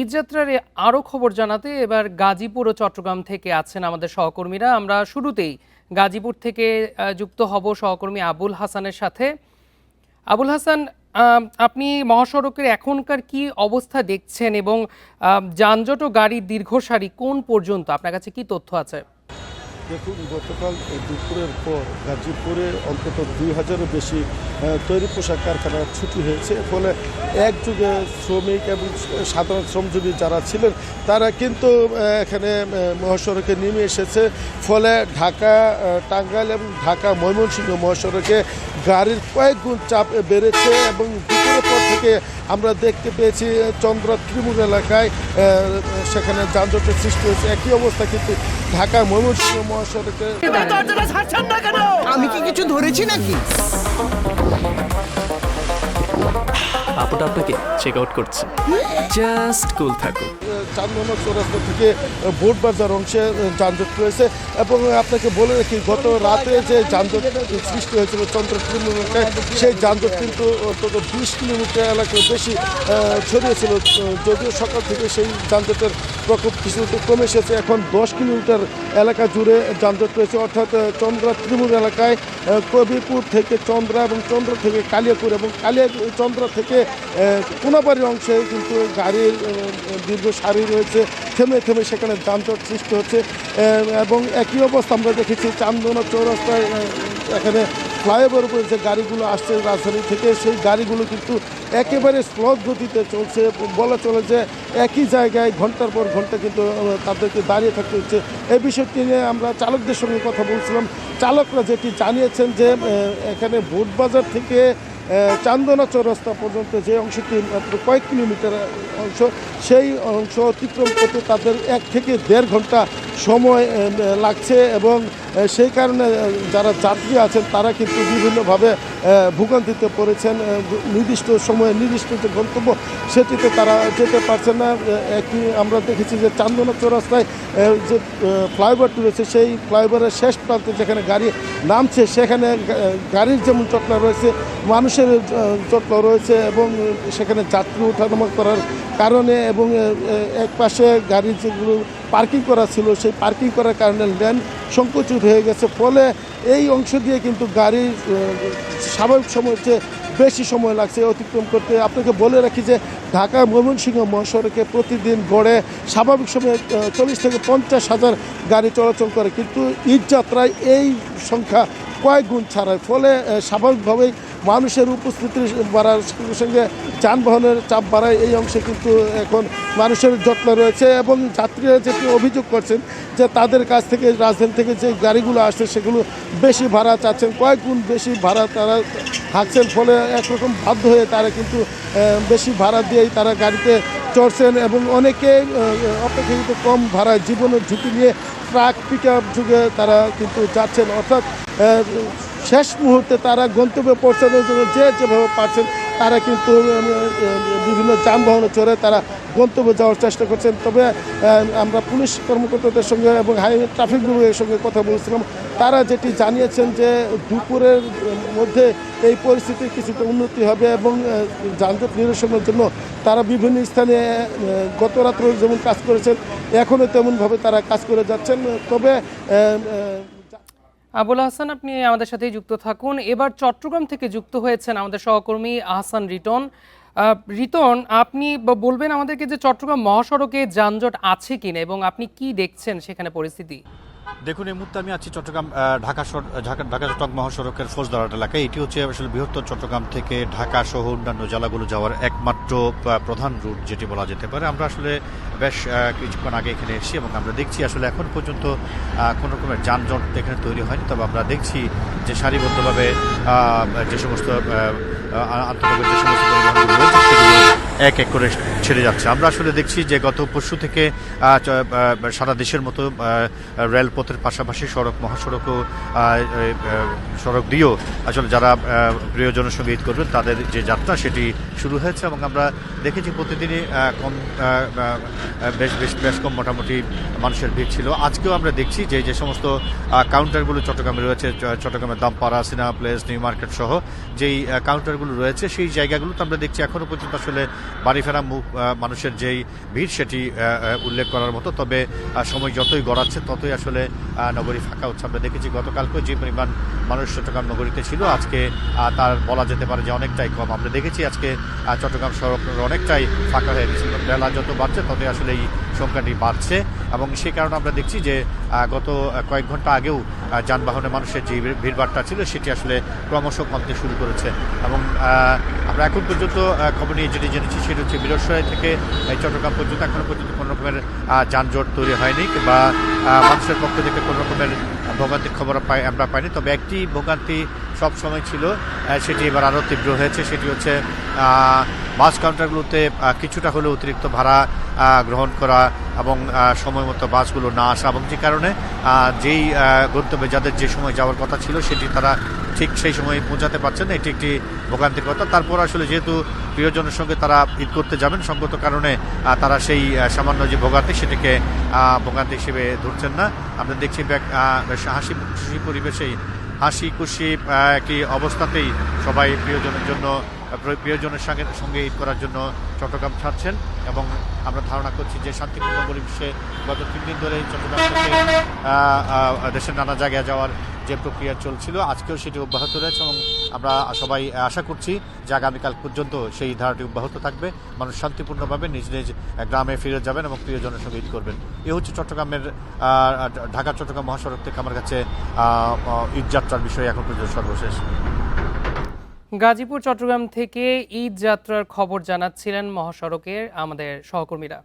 ঈদযাত্রার আরও খবর জানাতে এবার গাজীপুর ও চট্টগ্রাম থেকে আছেন আমাদের সহকর্মীরা। আমরা শুরুতেই গাজীপুর থেকে যুক্ত হব সহকর্মী আবুল হাসানের সাথে। আবুল হাসান, আপনি মহাসড়কের এখনকার কি অবস্থা দেখছেন এবং যানজট ও গাড়ির দীর্ঘ সারি কোন পর্যন্ত, আপনার কাছে কি তথ্য আছে? দেখুন, গতকাল দুপুরের পর গাজীপুরে অন্তত 2000-এর বেশি তৈরি পোশাক কারখানার ছুটি হয়েছে। ফলে একযোগে শ্রমিক এবং সাধারণ শ্রমজীবী যারা ছিলেন তারা কিন্তু এখানে মহাসড়কে নেমে এসেছে। ফলে ঢাকা টাঙ্গাইল এবং ঢাকা ময়মনসিংহ মহাসড়কে গাড়ির কয়েক গুণ চাপ বেড়েছে এবং দুপুরের পর থেকে আমরা দেখতে পেয়েছি চন্দ্রা ত্রিমুখ এলাকায় সেখানে যানজটের সৃষ্টি হয়েছে। একই অবস্থা কিন্তু ঢাকা ময়মনসিংহ মহাসড়কে। আমি কি কিছু ধরেছি নাকি? আপুটা আপনাকে চেক আউট করছে, জাস্ট কুল থাকুন। চান্দনা চৌরাস্তা থেকে বোট বাজার অংশে যানজট রয়েছে এবং আপনাকে বলে রাখি, গত রাতে যে যানজট সৃষ্টি হয়েছিল চন্দ্র এলাকায়, সেই যানজট কিন্তু অন্তত 20 কিলোমিটার এলাকায় বেশি ছড়িয়েছিল। যদিও সকাল থেকে সেই যানজটের প্রকোপ কিছুটা কমে এসেছে, এখন 10 কিলোমিটার এলাকা জুড়ে যানজট রয়েছে। অর্থাৎ চন্দ্রা ত্রিমুখ এলাকায় কবিপুর থেকে চন্দ্রা এবং চন্দ্রা থেকে কালিয়াপুর এবং চন্দ্রা থেকে কোনাবাড়ির অংশে কিন্তু গাড়ির দীর্ঘ সারি রয়েছে, থেমে থেমে সেখানে যানজট সৃষ্টি হচ্ছে। এবং একই অবস্থা আমরা দেখেছি চান্দনা চৌরাস্তায়, এখানে ফ্লাইওভার উপরে যে গাড়িগুলো আসছে রাজধানী থেকে, সেই গাড়িগুলো কিন্তু একেবারে স্লথ গতিতে চলছে। বলা চলে যে একই জায়গায় ঘন্টার পর ঘন্টা কিন্তু তাদেরকে দাঁড়িয়ে থাকতে হচ্ছে। এই বিষয়টি নিয়ে আমরা চালকদের সঙ্গে কথা বলছিলাম। চালকরা যেটি জানিয়েছেন যে এখানে বোটবাজার থেকে চান্দনা চৌরাস্তা পর্যন্ত যে অংশটি মাত্র কয়েক কিলোমিটার অংশ, সেই অংশ অতিক্রম করতে তাদের 1 থেকে 1.5 ঘন্টা সময় লাগছে এবং সেই কারণে যারা যাত্রী আছেন তারা কিন্তু বিভিন্নভাবে ভোগান্তিতে পড়েছেন। নির্দিষ্ট সময়ে নির্দিষ্ট যে গন্তব্য সেটিতে তারা যেতে পারছেন না। একই আমরা দেখেছি যে চান্দনা চৌরাস্তায় যে ফ্লাইওভারটি রয়েছে, সেই ফ্লাইওভারের শেষ প্রান্তে যেখানে গাড়ি নামছে সেখানে গাড়ির যেমন জটলা রয়েছে, মানুষের জটলা রয়েছে এবং সেখানে যাত্রী ওঠানামা করার কারণে এবং এক পাশে গাড়ি যেগুলো পার্কিং করা ছিল সেই পার্কিং করার কারণে লেন সংকুচিত হয়ে গেছে। ফলে এই অংশ দিয়ে কিন্তু গাড়ি স্বাভাবিক সময়ের চেয়ে বেশি সময় লাগছে অতিক্রম করতে। আপনাকে বলে রাখি যে ঢাকা ময়মনসিংহ মহাসড়কে প্রতিদিন গড়ে স্বাভাবিক সময়ে 40 থেকে 50 হাজার গাড়ি চলাচল করে, কিন্তু ঈদযাত্রায় এই সংখ্যা কয়েক গুণ ছাড়ায়। ফলে স্বাভাবিকভাবেই মানুষের উপস্থিতি বাড়ার সঙ্গে সঙ্গে যানবাহনের চাপ বাড়ায়। এই অংশে কিন্তু এখন মানুষের জটলা রয়েছে এবং যাত্রীরা যেটি অভিযোগ করছেন যে তাদের কাছ থেকে রাজধানী থেকে যে গাড়িগুলো আসছে সেগুলো বেশি ভাড়া চাচ্ছেন, কয়েক গুণ বেশি ভাড়া তারা হাঁকছেন। ফলে একরকম বাধ্য হয়ে তারা কিন্তু বেশি ভাড়া দিয়েই তারা গাড়িতে চড়ছেন এবং অনেকে অপেক্ষাকৃত কম ভাড়ায় জীবনের ঝুঁকি নিয়ে ট্রাক পিক আপ যুগে তারা কিন্তু যাচ্ছেন। অর্থাৎ শেষ মুহূর্তে তারা গন্তব্যে পৌঁছানোর জন্য যে যেভাবে পারছেন তারা কিন্তু বিভিন্ন যানবাহনে চড়ে তারা গন্তব্যে যাওয়ার চেষ্টা করছেন। তবে আমরা পুলিশ কর্মকর্তাদের সঙ্গে এবং হাইওয়ে ট্রাফিক বিভাগের সঙ্গে কথা বলছিলাম, তারা যেটি জানিয়েছেন যে দুপুরের মধ্যে এই পরিস্থিতির কিছুটা উন্নতি হবে এবং যানজট নিরসনের জন্য তারা বিভিন্ন স্থানে গত রাত্রে যেমন কাজ করেছেন এখনও তেমনভাবে তারা কাজ করে যাচ্ছেন। তবে আবুল হাসান, আপনি আমাদের সাথেই যুক্ত থাকুন। এবার চট্টগ্রাম থেকে যুক্ত হয়েছেন আমাদের সহকর্মী আহসান রিটন। রিটন, আপনি বলবেন আমাদেরকে যে চট্টগ্রাম মহাসড়কে যানজট আছে কিনা এবং আপনি কি দেখছেন সেখানে পরিস্থিতি? দেখুন, এই মুহূর্তে আমি আছি চট্টগ্রাম ঢাকা চট্টগ্রাম মহাসড়কের ফৌজদারহাট এলাকায়। এটি হচ্ছে আসলে বৃহত্তর চট্টগ্রাম থেকে ঢাকা সহ অন্যান্য জেলাগুলো যাওয়ার একমাত্র প্রধান রুট যেটি বলা যেতে পারে। আমরা আসলে বেশ কিছুক্ষণ আগে এখানে এসেছি এবং আমরা দেখছি আসলে এখন পর্যন্ত কোনো রকমের যানজট এখানে তৈরি হয়নি। তবে আমরা দেখছি যে সারিবদ্ধভাবে যে সমস্ত আন্তর্জাতিক যে সমস্ত পরিবহনগুলো রয়েছে সেগুলো এক এক করে ছেড়ে যাচ্ছে। আমরা আসলে দেখছি যে গত পরশু থেকে সারা দেশের মতো রেলপথের পাশাপাশি মহাসড়কও সড়ক দিয়েও আসলে যারা প্রিয়জনের সঙ্গে ঈদ করবেন তাদের যে যাত্রা সেটি শুরু হয়েছে এবং আমরা দেখেছি প্রতিদিনই বেশ কম মোটামুটি মানুষের ভিড় ছিল। আজকেও আমরা দেখছি যে সমস্ত কাউন্টারগুলো চট্টগ্রামে রয়েছে, চট্টগ্রামের Dampara, cinema place, new market সহ যেই কাউন্টারগুলো রয়েছে সেই জায়গাগুলোতে আমরা দেখছি এখনও পর্যন্ত আসলে বাড়ি ফেরা মানুষের যেই ভিড় সেটি উল্লেখ করার মতো। তবে সময় যতই গড়াচ্ছে ততই আসলে নগরী ফাঁকা হচ্ছে। আমরা দেখেছি গতকালকে যে পরিমাণ মানুষ চট্টগ্রাম নগরীতে ছিল, আজকে তার বলা যেতে পারে যে অনেকটাই কম। আমরা দেখেছি আজকে চট্টগ্রাম সড়ক অনেকটাই ফাঁকা হয়ে গেছে। বেলা যত বাড়ছে ততই আসলে এই সংখ্যাটি বাড়ছে এবং সেই কারণে আমরা দেখছি যে গত কয়েক ঘন্টা আগেও যানবাহনে মানুষের যে ভিড়ভাড়টা ছিল সেটি আসলে ক্রমশ কমতে শুরু করেছে। এবং আমরা এখন পর্যন্ত খবর নিয়ে যেটি জেনেছি সেটি হচ্ছে মিরসরাই থেকে চট্টগ্রাম পর্যন্ত এখনো পর্যন্ত কোনো রকমের যানজট তৈরি হয়নি বা মানুষের পক্ষ থেকে কোনো রকমের ভোগান্তির খবর আমরা পাইনি। তবে একটি ভোগান্তি সব সময় ছিল, সেটি এবার আরও তীব্র হয়েছে। সেটি হচ্ছে বাস কাউন্টারগুলোতে কিছুটা হলেও অতিরিক্ত ভাড়া গ্রহণ করা এবং সময় মতো বাসগুলো না আসা, এবং যে কারণে যেই গন্তব্যে যাদের যে সময় যাওয়ার কথা ছিল সেটি তারা ঠিক সেই সময় পৌঁছাতে পারছেন না। এটি একটি ভোগান্তির কথা। তারপর আসলে যেহেতু প্রিয়জনের সঙ্গে তারা ঈদ করতে যাবেন, সঙ্গত কারণে তারা সেই সামান্য যে ভোগান্তি সেটিকে ভোগান্তি হিসেবে ধরছেন না। আমরা দেখছি হাসি খুশি পরিবেশেই হাসি খুশি একটি অবস্থাতেই সবাই প্রিয়জনের সঙ্গে ঈদ করার জন্য চট্টগ্রাম ছাড়ছেন। এবং আমরা ধারণা করছি যে শান্তিপূর্ণ পরিবেশে গত 3 দিন ধরে চট্টগ্রাম থেকে দেশের নানা জায়গায় যাওয়ার যে প্রক্রিয়া চলছিল আজকেও সেটি অব্যাহত রয়েছে এবং আমরা সবাই আশা করছি যে আগামীকাল পর্যন্ত সেই ধারাটি অব্যাহত থাকবে। মানুষ শান্তিপূর্ণভাবে নিজ নিজ গ্রামে ফিরে যাবেন এবং প্রিয়জনের সঙ্গে ঈদ করবেন। এ হচ্ছে চট্টগ্রামের ঢাকা চট্টগ্রাম মহাসড়ক থেকে আমার কাছে ঈদ যাত্রার বিষয়ে এখন পর্যন্ত সর্বশেষ। গাজীপুর চট্টগ্রাম থেকে ঈদ যাত্রার খবর জানাচ্ছিলেন মহাসড়কের আমাদের সহকর্মীরা।